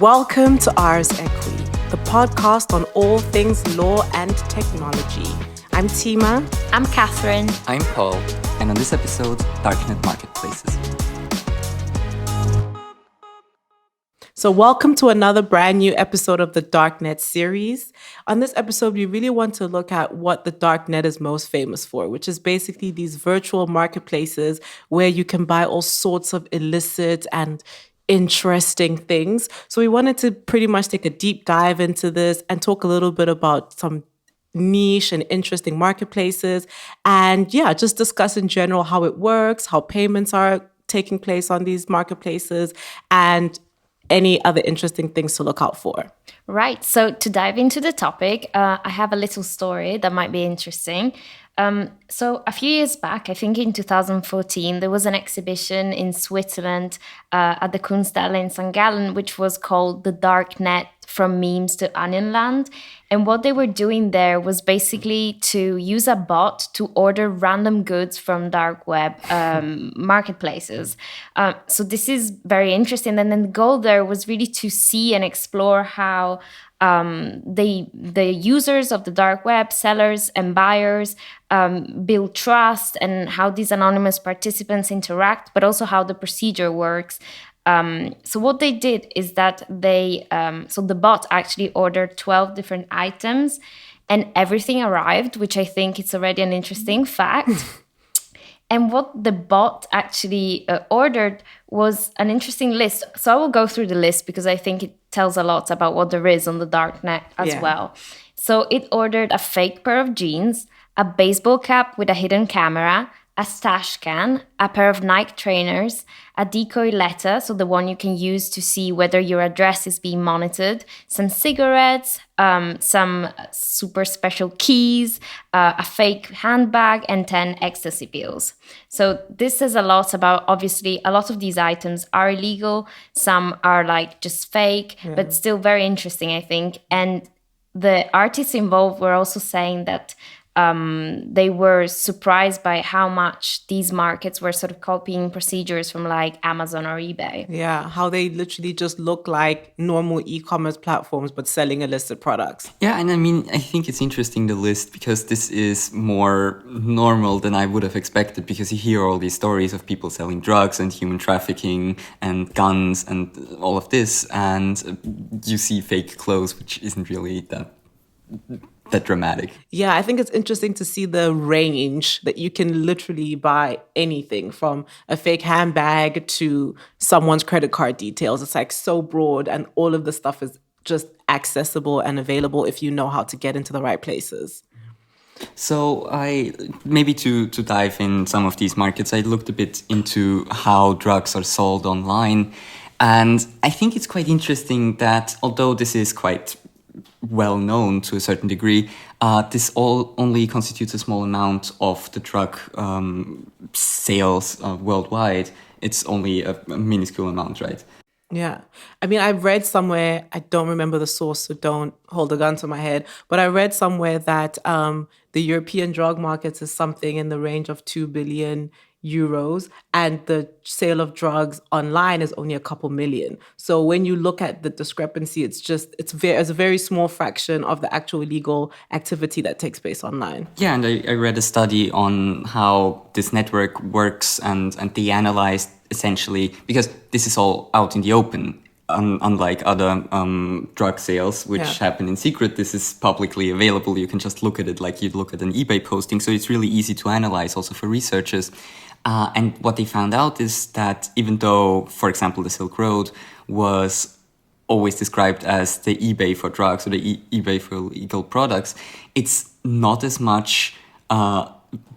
Welcome to Aequi, the podcast on all things law and technology. I'm Tima. I'm Catherine. I'm Paul. And on this episode, Darknet Marketplaces. So welcome to another brand new episode of the Darknet series. On this episode, we really want to look at what the Darknet is most famous for, which is basically these virtual marketplaces where you can buy all sorts of illicit and interesting things. So we wanted to pretty much take a deep dive into this and talk a little bit about some niche and interesting marketplaces. And just discuss in general how it works, how payments are taking place on these marketplaces, and any other interesting things to look out for. Right. So to dive into the topic, I have a little story that might be interesting. So a few years back, I think in 2014, there was an exhibition in Switzerland at the Kunsthalle in St. Gallen, which was called The Darknet from Memes to Onionland. And what they were doing there was basically to use a bot to order random goods from dark web marketplaces. So this is very interesting. And then the goal there was really to see and explore how the users of the dark web, sellers and buyers, build trust, and how these anonymous participants interact, but also how the procedure works. So what they did is that so the bot actually ordered 12 different items and everything arrived, which I think it's already an interesting fact. And what the bot actually ordered was an interesting list. So I will go through the list because I think it tells a lot about what there is on the darknet as well. So it ordered a fake pair of jeans, a baseball cap with a hidden camera, a stash can, a pair of Nike trainers, a decoy letter, so the one you can use to see whether your address is being monitored, some cigarettes, some super special keys, a fake handbag, and 10 ecstasy pills. So this says a lot about, obviously, a lot of these items are illegal. Some are like just fake, but still very interesting, I think. And the artists involved were also saying that they were surprised by how much these markets were sort of copying procedures from like Amazon or eBay. Yeah, how they literally just look like normal e-commerce platforms, but selling illicit products. Yeah, and I mean, I think it's interesting, the list, because this is more normal than I would have expected, because you hear all these stories of people selling drugs and human trafficking and guns and all of this, and you see fake clothes, which isn't really that dramatic. Yeah, I think it's interesting to see the range that you can literally buy anything from a fake handbag to someone's credit card details. It's like so broad, and all of the stuff is just accessible and available if you know how to get into the right places. So maybe to dive in some of these markets, I looked a bit into how drugs are sold online. And I think it's quite interesting that although this is quite well known to a certain degree, this all only constitutes a small amount of the drug sales worldwide. It's only a minuscule amount, right? Yeah. I mean, I've read somewhere, I don't remember the source, so don't hold a gun to my head, but I read somewhere that the European drug markets is something in the range of 2 billion euros, and the sale of drugs online is only a couple million. So when you look at the discrepancy, it's a very small fraction of the actual illegal activity that takes place online. Yeah, and I read a study on how this network works, and they analyzed essentially, because this is all out in the open, unlike other drug sales, which happen in secret. This is publicly available. You can just look at it like you'd look at an eBay posting. So it's really easy to analyze also for researchers. And what they found out is that even though, for example, the Silk Road was always described as the eBay for drugs or the eBay for illegal products, it's not as much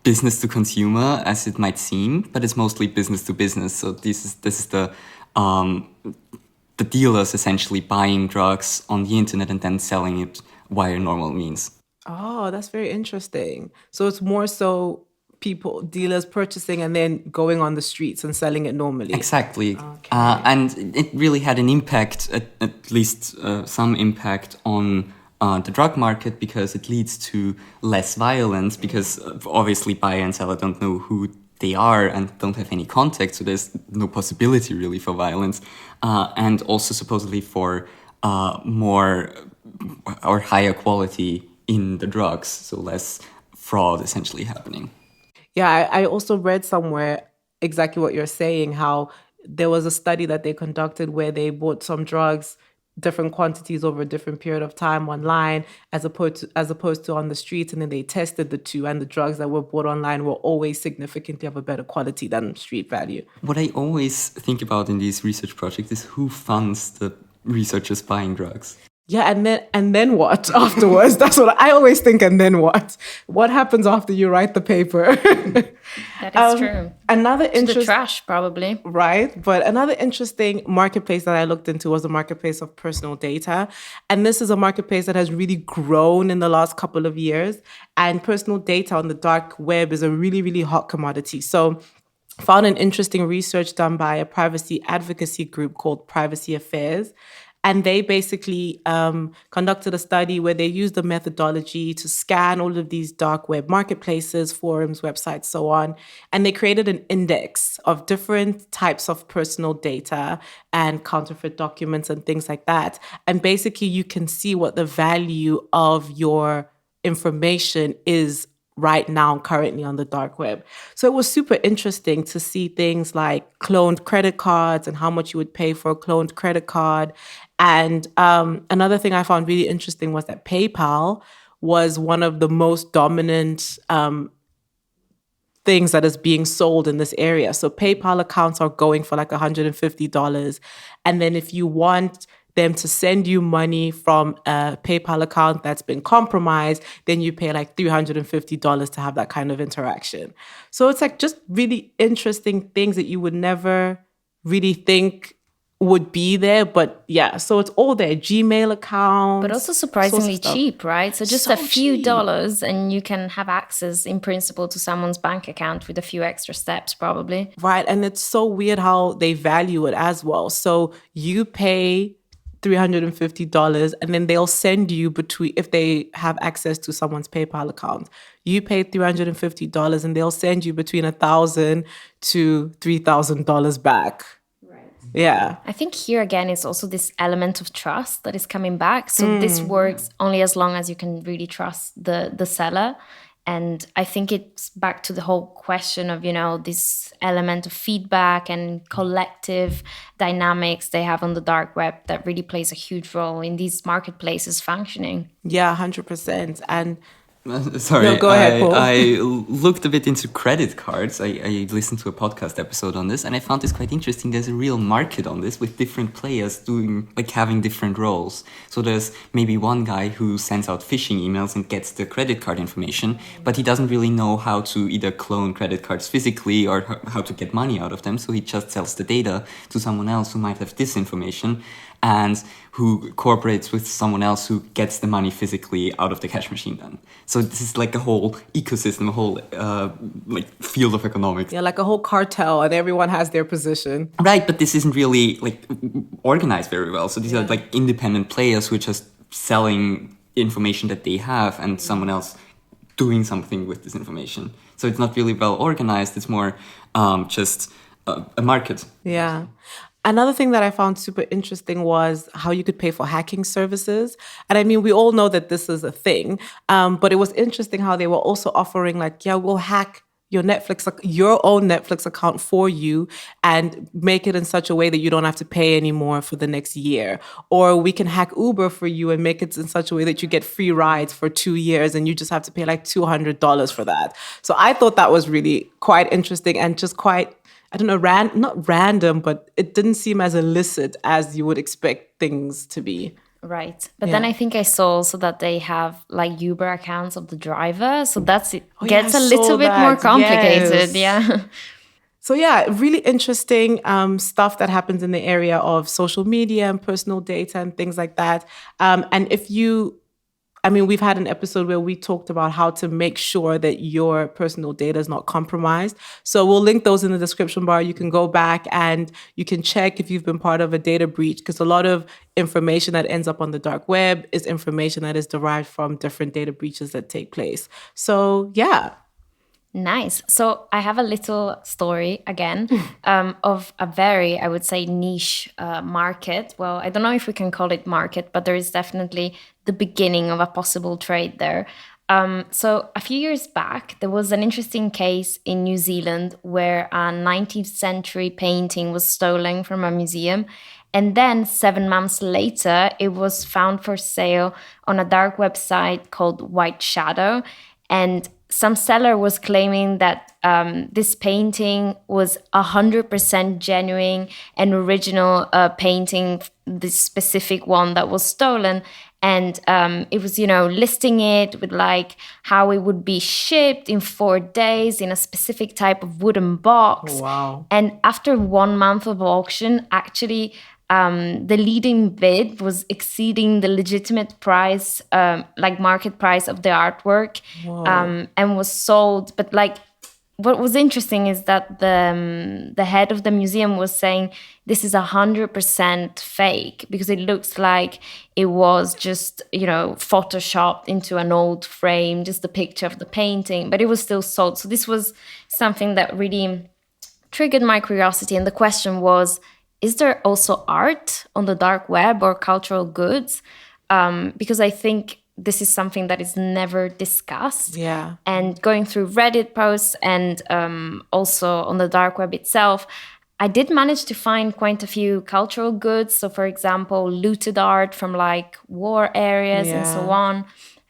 business to consumer as it might seem, but it's mostly business to business. So this is the dealers essentially buying drugs on the internet and then selling it via normal means. Oh, that's very interesting. So it's more so dealers purchasing and then going on the streets and selling it normally. Exactly. Okay. And it really had an impact, at least some impact on the drug market, because it leads to less violence, because obviously buyer and seller don't know who they are and don't have any contact, so there's no possibility really for violence, and also supposedly for more or higher quality in the drugs, so less fraud essentially happening. Yeah, I also read somewhere exactly what you're saying, how there was a study that they conducted where they bought some drugs, different quantities over a different period of time online as opposed to on the streets, and then they tested the two, and the drugs that were bought online were always significantly of a better quality than street value. What I always think about in these research projects is who funds the researchers buying drugs. Yeah, and then what afterwards? That's what I always think. And then what? What happens after you write the paper? That is true. Another To the interest, trash, probably. right? But another interesting marketplace that I looked into was the marketplace of personal data. And this is a marketplace that has really grown in the last couple of years. And personal data on the dark web is a really, really hot commodity. So found an interesting research done by a privacy advocacy group called Privacy Affairs. And they basically conducted a study where they used the methodology to scan all of these dark web marketplaces, forums, websites, so on. And they created an index of different types of personal data and counterfeit documents and things like that. And basically, you can see what the value of your information is right now, currently on the dark web. So it was super interesting to see things like cloned credit cards and how much you would pay for a cloned credit card. And another thing I found really interesting was that PayPal was one of the most dominant things that is being sold in this area. So PayPal accounts are going for like $150. And then if you want them to send you money from a PayPal account that's been compromised, then you pay like $350 to have that kind of interaction. So it's like just really interesting things that you would never really think would be there. But yeah, so it's all there. Gmail accounts. But also surprisingly cheap, right? So just So a few cheap. dollars and you can have access in principle to someone's bank account with a few extra steps, probably. Right. And it's so weird how they value it as well. So you pay $350 and then they'll send you between, if they have access to someone's PayPal account, you pay $350 and they'll send you between $1,000 to $3,000 back. Yeah. I think here again, it's also this element of trust that is coming back. So this works only as long as you can really trust the seller. And I think it's back to the whole question of, this element of feedback and collective dynamics they have on the dark web that really plays a huge role in these marketplaces functioning. Yeah, 100%. And Sorry, No, go ahead, Paul. I looked a bit into credit cards. I listened to a podcast episode on this, and I found this quite interesting. There's a real market on this with different players having different roles. So there's maybe one guy who sends out phishing emails and gets the credit card information, but he doesn't really know how to either clone credit cards physically or how to get money out of them. So he just sells the data to someone else who might have this information, and who cooperates with someone else who gets the money physically out of the cash machine then. So this is like a whole ecosystem, a whole field of economics. yeah, like a whole cartel, and everyone has their position. Right, but this isn't really organized very well. So these are independent players who are just selling information that they have and someone else doing something with this information. So it's not really well organized. It's more just a market. Yeah. Another thing that I found super interesting was how you could pay for hacking services. And I mean, we all know that this is a thing, but it was interesting how they were also offering we'll hack your own Netflix account for you and make it in such a way that you don't have to pay anymore for the next year. Or we can hack Uber for you and make it in such a way that you get free rides for 2 years and you just have to pay like $200 for that. So I thought that was really quite interesting and just quite, I don't know, not random, but it didn't seem as illicit as you would expect things to be. Right. But then I think I saw also that they have like Uber accounts of the driver. So that's it. Gets I a little saw bit more that. complicated. Yes. Yeah. So yeah, really interesting stuff that happens in the area of social media and personal data and things like that. And we've had an episode where we talked about how to make sure that your personal data is not compromised. So we'll link those in the description bar. You can go back and you can check if you've been part of a data breach, because a lot of information that ends up on the dark web is information that is derived from different data breaches that take place. So yeah. Nice. So I have a little story again of a very, I would say, niche market. Well, I don't know if we can call it market, but there is definitely the beginning of a possible trade there. So a few years back, there was an interesting case in New Zealand where a 19th century painting was stolen from a museum. And then 7 months later, it was found for sale on a dark website called White Shadow. And some seller was claiming that this painting was 100% genuine and original painting, this specific one that was stolen. And it was, listing it with like how it would be shipped in 4 days in a specific type of wooden box. Wow. And after 1 month of auction, actually, the leading bid was exceeding the legitimate price, like market price of the artwork, and was sold. But like, what was interesting is that the head of the museum was saying this is 100% fake because it looks like it was just photoshopped into an old frame, just a picture of the painting, but it was still sold. So this was something that really triggered my curiosity. And the question was, is there also art on the dark web or cultural goods? Because I think this is something that is never discussed. Yeah. And going through Reddit posts and also on the dark web itself, I did manage to find quite a few cultural goods. So, for example, looted art from like war areas and so Yeah.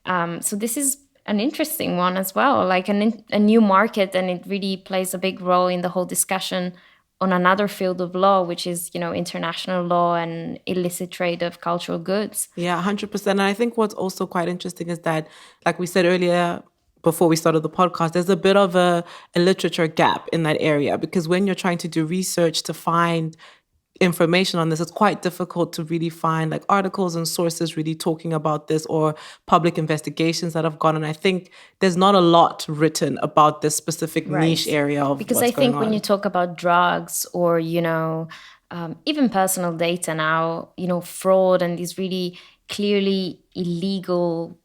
on. So this is an interesting one as well, like a new market, and it really plays a big role in the whole discussion on another field of law, which is, international law and illicit trade of cultural goods. Yeah, 100%. And I think what's also quite interesting is that, like we said earlier, before we started the podcast, there's a bit of a literature gap in that area because when you're trying to do research to find information on this, it's quite difficult to really find like articles and sources really talking about this or public investigations that have gone. And I think there's not a lot written about this specific niche Right. area of Because what's I going think when you on. talk about drugs or, even personal data now, fraud and these really clearly illegal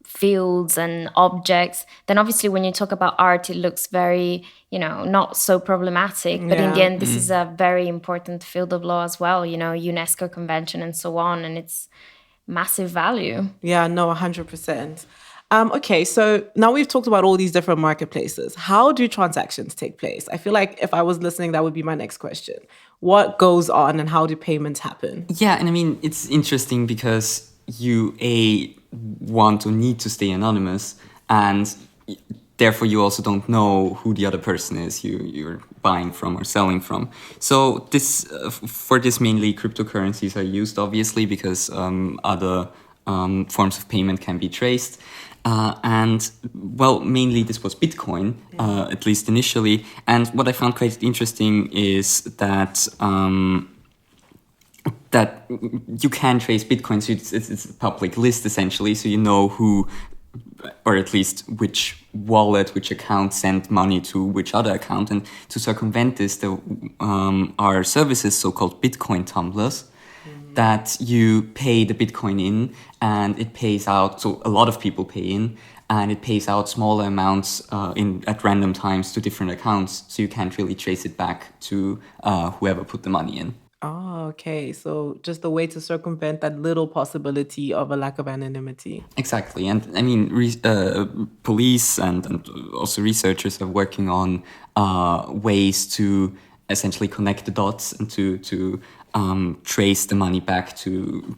fields and objects, then obviously when you talk about art, it looks very, not so problematic. But in the Yeah. end, this is a very important field of law as well, UNESCO convention and so on. And it's massive value. Yeah, no, 100%. Okay, so now we've talked about all these different marketplaces. How do transactions take place? I feel like if I was listening, that would be my next question. What goes on and how do payments happen? Yeah, and I mean, it's interesting because you want or need to stay anonymous, and therefore you also don't know who the other person is you're buying from or selling from. So this for this mainly cryptocurrencies are used, obviously, because other forms of payment can be traced. And well, mainly this was Bitcoin, at least initially. And what I found quite interesting is that that you can trace Bitcoin. So it's a public list essentially, so you know who, or at least which wallet, which account sent money to which other account. And to circumvent this, there are services, so-called Bitcoin tumblers, that you pay the Bitcoin in and it pays out. So a lot of people pay in and it pays out smaller amounts at random times to different accounts. So you can't really trace it back to whoever put the money in. Oh, okay. So just a way to circumvent that little possibility of a lack of anonymity. Exactly. And I mean, police and also researchers are working on ways to essentially connect the dots and to trace the money back to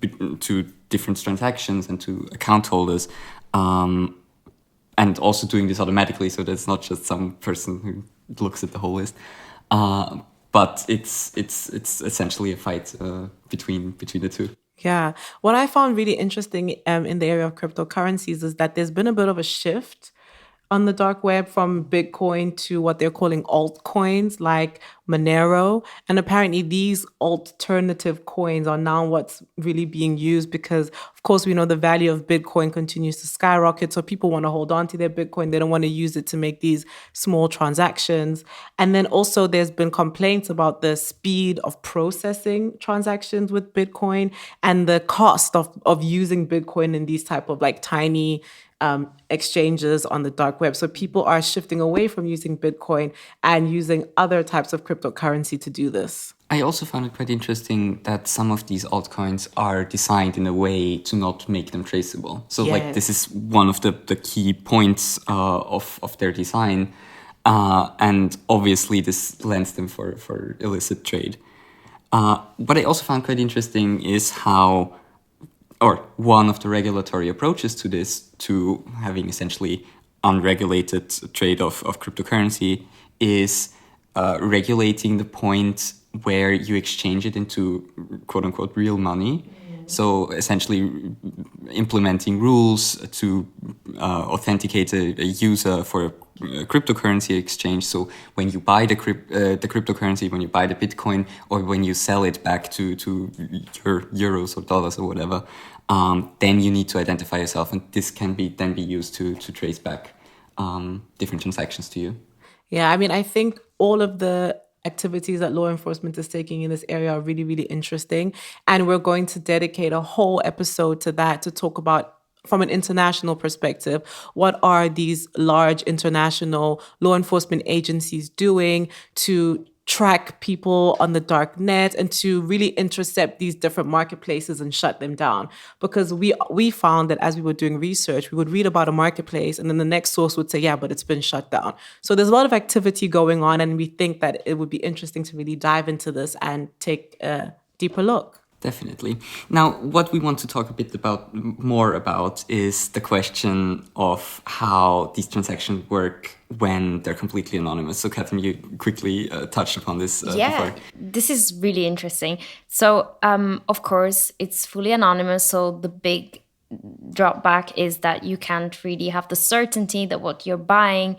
different transactions and to account holders. And also doing this automatically, so there's not just some person who looks at the whole list. But it's essentially a fight between the two. Yeah. What I found really interesting in the area of cryptocurrencies is that there's been a bit of a shift on the dark web from Bitcoin to what they're calling altcoins like Monero. And apparently these alternative coins are now what's really being used because, of course, we know the value of Bitcoin continues to skyrocket. So people want to hold on to their Bitcoin. They don't want to use it to make these small transactions. And then also there's been complaints about the speed of processing transactions with Bitcoin and the cost of using Bitcoin in these type of like tiny exchanges on the dark web. So people are shifting away from using Bitcoin and using other types of cryptocurrency to do this. I also found it quite interesting that some of these altcoins are designed in a way to not make them traceable. So like this is one of the key points of their design. And obviously this lends them for illicit trade. What I also found quite interesting is how, or one of the regulatory approaches to this, to having essentially unregulated trade of cryptocurrency, is regulating the point where you exchange it into quote unquote real money. So essentially implementing rules to authenticate a user for a cryptocurrency exchange. So when you buy the cryptocurrency, when you buy the Bitcoin, or when you sell it back to your euros or dollars or whatever, then you need to identify yourself, and this can then be used to trace back different transactions to you. Yeah, I mean, I think all of the activities that law enforcement is taking in this area are really, really interesting. And we're going to dedicate a whole episode to that, to talk about, from an international perspective, what are these large international law enforcement agencies doing to track people on the dark net and to really intercept these different marketplaces and shut them down. Because we found that as we were doing research, we would read about a marketplace and then the next source would say, yeah, but it's been shut down. So there's a lot of activity going on, and we think that it would be interesting to really dive into this and take a deeper look. Definitely. Now, what we want to talk a bit more about is the question of how these transactions work when they're completely anonymous. So, Catherine, you quickly touched upon this before. This is really interesting. So, of course, it's fully anonymous. So the big drawback is that you can't really have the certainty that what you're buying,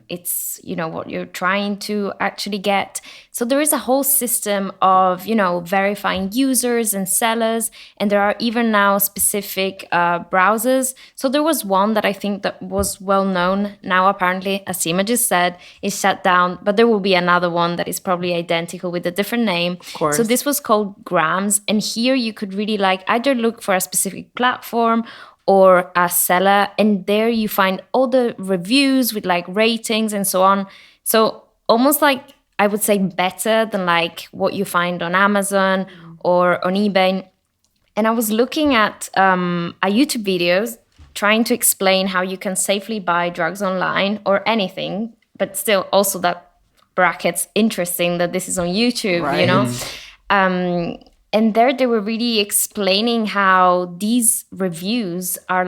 it's, what you're trying to actually get. So there is a whole system of, verifying users and sellers, and there are even now specific browsers. So there was one that I think that was well known. Now, apparently, as Sima just said, is shut down, but there will be another one that is probably identical with a different name. Of course. So this was called Grams, and here you could really either look for a specific platform or a seller, and there you find all the reviews with ratings and so on. So almost I would say better than what you find on Amazon or on eBay. And I was looking at a YouTube videos trying to explain how you can safely buy drugs online or anything, but still also that brackets interesting that this is on YouTube, Right. And there they were really explaining how these reviews are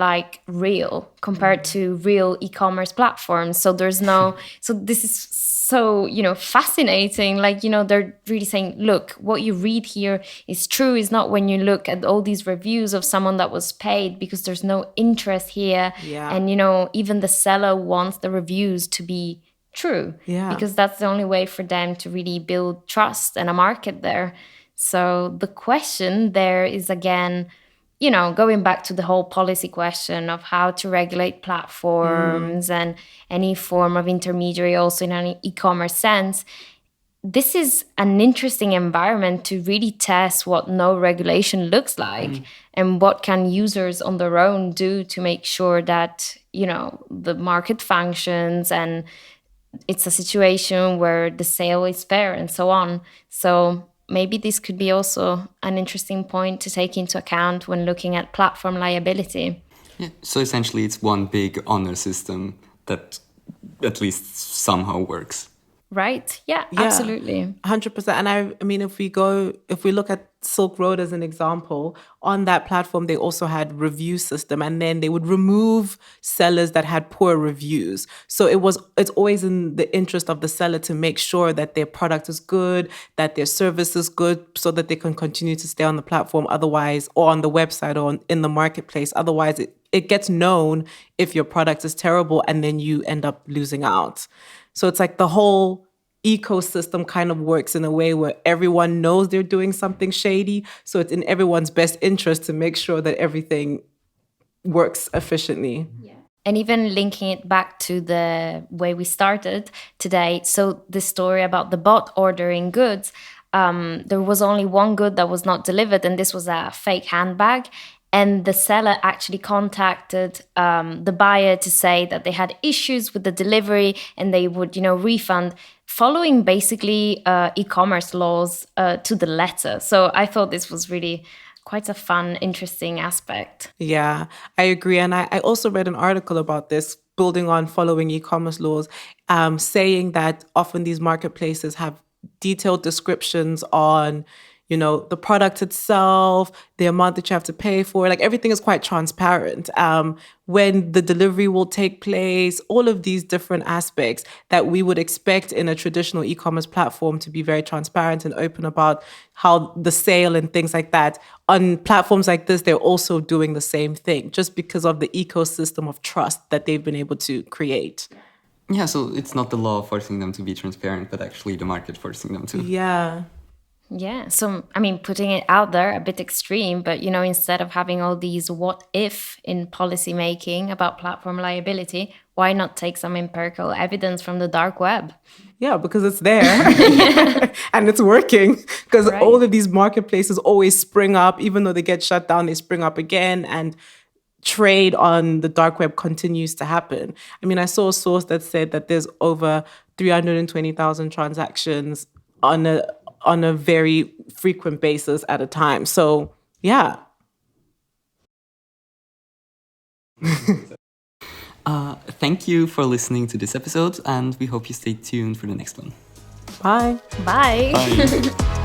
real compared to real e-commerce platforms. So there's so this is so, fascinating. They're really saying, look, what you read here is true. Is not when you look at all these reviews of someone that was paid, because there's no interest here. Yeah. And, even the seller wants the reviews to be true. Yeah. Because that's the only way for them to really build trust and a market there. So the question there is, again, going back to the whole policy question of how to regulate platforms and any form of intermediary, also in an e-commerce sense. This is an interesting environment to really test what no regulation looks like and what can users on their own do to make sure that, the market functions and it's a situation where the sale is fair and so on. So maybe this could be also an interesting point to take into account when looking at platform liability. Yeah. So essentially, it's one big honor system that at least somehow works. Right? Yeah, absolutely. 100%. And I mean, if we look at Silk Road as an example, on that platform, they also had review system, and then they would remove sellers that had poor reviews. So it's always in the interest of the seller to make sure that their product is good, that their service is good, so that they can continue to stay on the platform otherwise, or on the website or in the marketplace. Otherwise, it gets known if your product is terrible, and then you end up losing out. So it's the whole ecosystem kind of works in a way where everyone knows they're doing something shady. So it's in everyone's best interest to make sure that everything works efficiently. Yeah. And even linking it back to the way we started today. So the story about the bot ordering goods, there was only one good that was not delivered, and this was a fake handbag. and the seller actually contacted the buyer to say that they had issues with the delivery and they would, refund, following basically e-commerce laws to the letter. So I thought this was really quite a fun, interesting aspect. Yeah, I agree. And I also read an article about this, building on following e-commerce laws, saying that often these marketplaces have detailed descriptions on, the product itself, the amount that you have to pay for. Like everything is quite transparent. When the delivery will take place, all of these different aspects that we would expect in a traditional e-commerce platform to be very transparent and open about how the sale and things like that. On platforms like this, they're also doing the same thing just because of the ecosystem of trust that they've been able to create. Yeah, so it's not the law forcing them to be transparent, but actually the market forcing them to. Yeah. Yeah. So, I mean, putting it out there a bit extreme, but, instead of having all these what if in policy making about platform liability, why not take some empirical evidence from the dark web? Yeah, because it's there and it's working. Because Right. all of these marketplaces always spring up, even though they get shut down, they spring up again, and trade on the dark web continues to happen. I mean, I saw a source that said that there's over 320,000 transactions on a very frequent basis at a time. So, yeah. Thank you for listening to this episode, and we hope you stay tuned for the next one. Bye. Bye. Bye.